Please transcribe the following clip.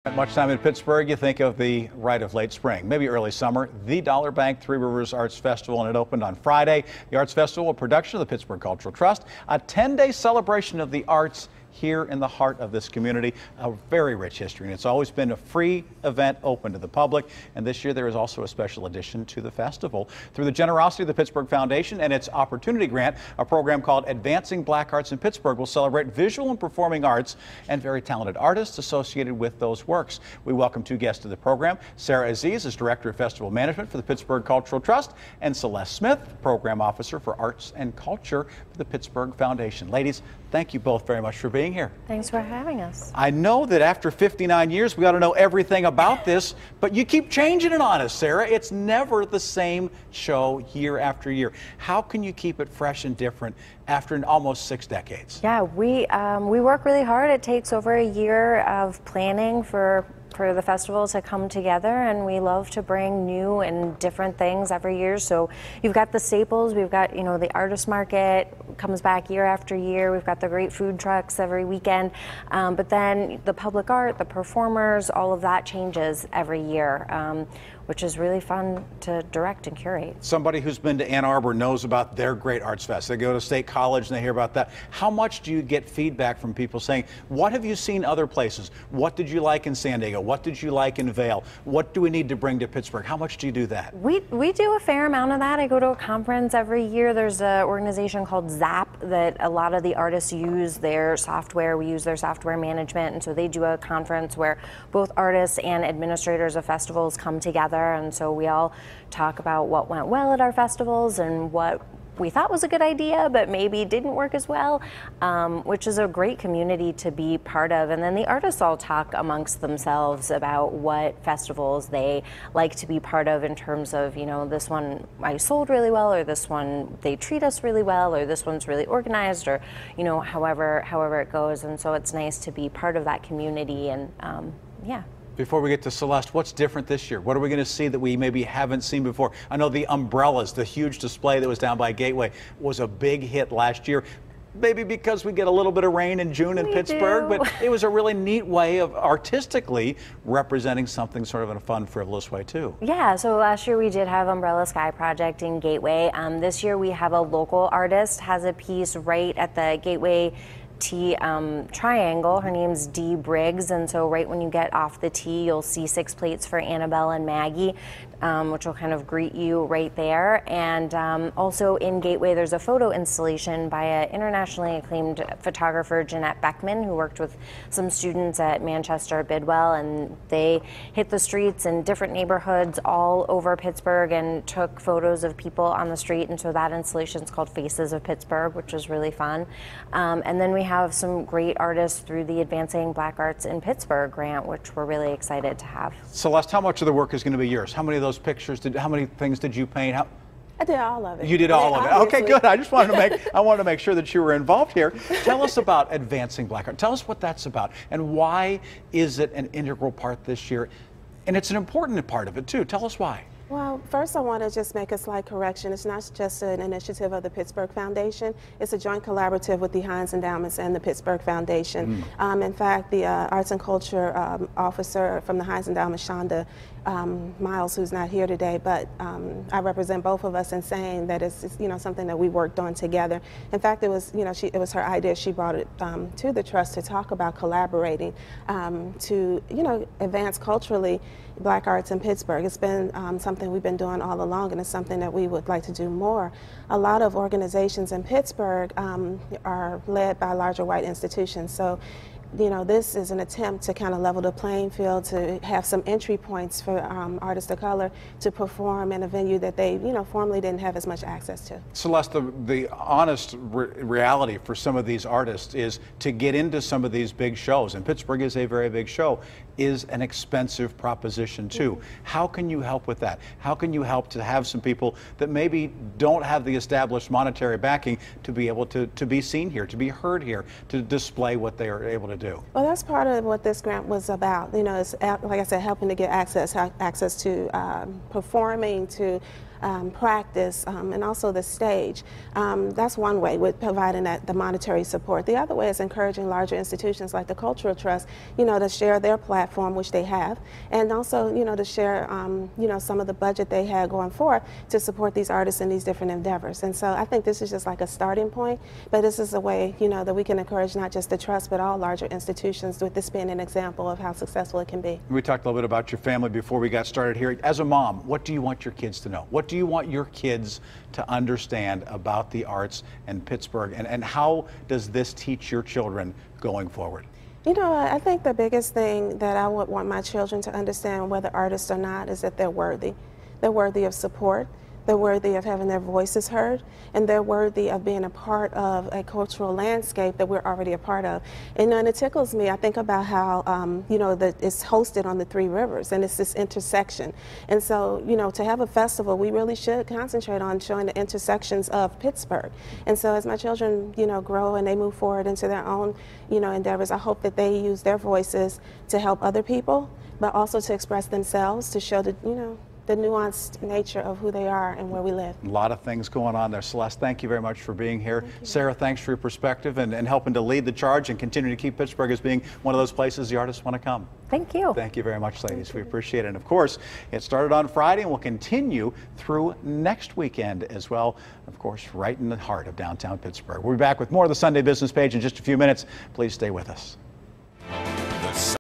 At much time in Pittsburgh, you think of the rite of late spring, maybe early summer, the Dollar Bank Three Rivers Arts Festival, and it opened on Friday. The Arts Festival, a production of the Pittsburgh Cultural Trust, a 10-day celebration of the arts here in the heart of this community. A very rich history, and it's always been a free event open to the public. And this year there is also a special addition to the festival. Through the generosity of the Pittsburgh Foundation and its Opportunity Grant, a program called Advancing Black Arts in Pittsburgh will celebrate visual and performing arts and very talented artists associated with those works. We welcome two guests to the program. Sarah Aziz is Director of Festival Management for the Pittsburgh Cultural Trust, and Celeste Smith, Program Officer for Arts and Culture for the Pittsburgh Foundation. Ladies, thank you both very much for being here. Thanks for having us. I know that after 59 years, we ought to know everything about this, but you keep changing it on us, Sarah. It's never the same show year after year. How can you keep it fresh and different after almost 6 decades? Yeah, we work really hard. It takes over a year of planning for the festival to come together, and we love to bring new and different things every year. So you've got the staples, we've got, you know, the artist market comes back year after year, we've got the great food trucks every weekend, but then the public art, the performers, all of that changes every year, which is really fun to direct and curate. Somebody who's been to Ann Arbor knows about their great arts fest. They go to State College and they hear about that. How much do you get feedback from people saying, what have you seen other places? What did you like in San Diego? What did you like in Vail? What do we need to bring to Pittsburgh? How much do you do that? We do a fair amount of that. I go to a conference every year. There's an organization called ZAP that a lot of the artists use their software. We use their software management, and so they do a conference where both artists and administrators of festivals come together, and so we all talk about what went well at our festivals and what we thought was a good idea but maybe didn't work as well, which is a great community to be part of. And then the artists all talk amongst themselves about what festivals they like to be part of in terms of, you know, this one I sold really well, or this one they treat us really well, or this one's really organized, or, you know, however it goes. And so it's nice to be part of that community, and yeah. Before we get to Celeste, what's different this year? What are we going to see that we maybe haven't seen before? I know the umbrellas, the huge display that was down by Gateway, was a big hit last year. Maybe because we get a little bit of rain in June in Pittsburgh, but it was a really neat way of artistically representing something sort of in a fun, frivolous way too. Yeah, so last year we did have Umbrella Sky Project in Gateway. This year we have a local artist has a piece right at the Gateway T triangle. Her name's Dee Briggs, and so right when you get off the T, you'll see 6 plates for Annabelle and Maggie, which will kind of greet you right there. And also in Gateway, there's a photo installation by an internationally acclaimed photographer, Jeanette Beckman, who worked with some students at Manchester Bidwell, and they hit the streets in different neighborhoods all over Pittsburgh and took photos of people on the street. And so that installation is called Faces of Pittsburgh, which is really fun. And then we have some great artists through the Advancing Black Arts in Pittsburgh grant, which we're really excited to have. Celeste, how much of the work is going to be yours? How many of those pictures how many things did you paint? I did all of it. You did all of it. Okay, good. I just wanted to make sure that you were involved here. Tell us about Advancing Black Art. Tell us what that's about, and why is it an integral part this year? And it's an important part of it too. Tell us why. Well, first I want to just make a slight correction. It's not just an initiative of the Pittsburgh Foundation. It's a joint collaborative with the Heinz Endowments and the Pittsburgh Foundation. In fact, the Arts and Culture officer from the Heinz Endowment, Shonda Miles, who's not here today, but I represent both of us in saying that it's you know, something that we worked on together. In fact, it was, you know, it was her idea. She brought it to the trust to talk about collaborating to, you know, advance culturally Black arts in Pittsburgh. It's been something we've been doing all along, and it's something that we would like to do more. A lot of organizations in Pittsburgh are led by larger white institutions, so you know, this is an attempt to kind of level the playing field, to have some entry points for artists of color to perform in a venue that they, you know, formerly didn't have as much access to. Celeste, the honest reality for some of these artists is to get into some of these big shows, and Pittsburgh is a very big show, is an expensive proposition too. How can you help with that? How can you help to have some people that maybe don't have the established monetary backing to be able to be seen here, to be heard here, to display what they are able to do? Well, that's part of what this grant was about. You know, it's, like I said, helping to get access to performing, to practice, and also the stage. That's one way with providing the monetary support. The other way is encouraging larger institutions like the Cultural Trust, to share their platform, which they have, and also, to share, some of the budget they had going forward to support these artists in these different endeavors. And so I think this is just like a starting point, but this is a way, that we can encourage not just the Trust, but all larger institutions, with this being an example of how successful it can be. We talked a little bit about your family before we got started here. As a mom, what do you want your kids to know? What do you want your kids to understand about the arts in Pittsburgh, and how does this teach your children going forward? I think the biggest thing that I would want my children to understand, whether artists or not, is that they're worthy. They're worthy of support. They're worthy of having their voices heard, and they're worthy of being a part of a cultural landscape that we're already a part of. And it tickles me. I think about how, that it's hosted on the Three Rivers, and it's this intersection. And so, to have a festival, we really should concentrate on showing the intersections of Pittsburgh. And so as my children, grow and they move forward into their own, endeavors, I hope that they use their voices to help other people, but also to express themselves, to show that, the nuanced nature of who they are and where we live. A lot of things going on there. Celeste, thank you very much for being here. Sarah, thanks for your perspective and helping to lead the charge and continue to keep Pittsburgh as being one of those places the artists want to come. Thank you. Thank you very much, ladies. We appreciate it. And of course, it started on Friday and will continue through next weekend as well. Of course, right in the heart of downtown Pittsburgh. We'll be back with more of the Sunday Business Page in just a few minutes. Please stay with us.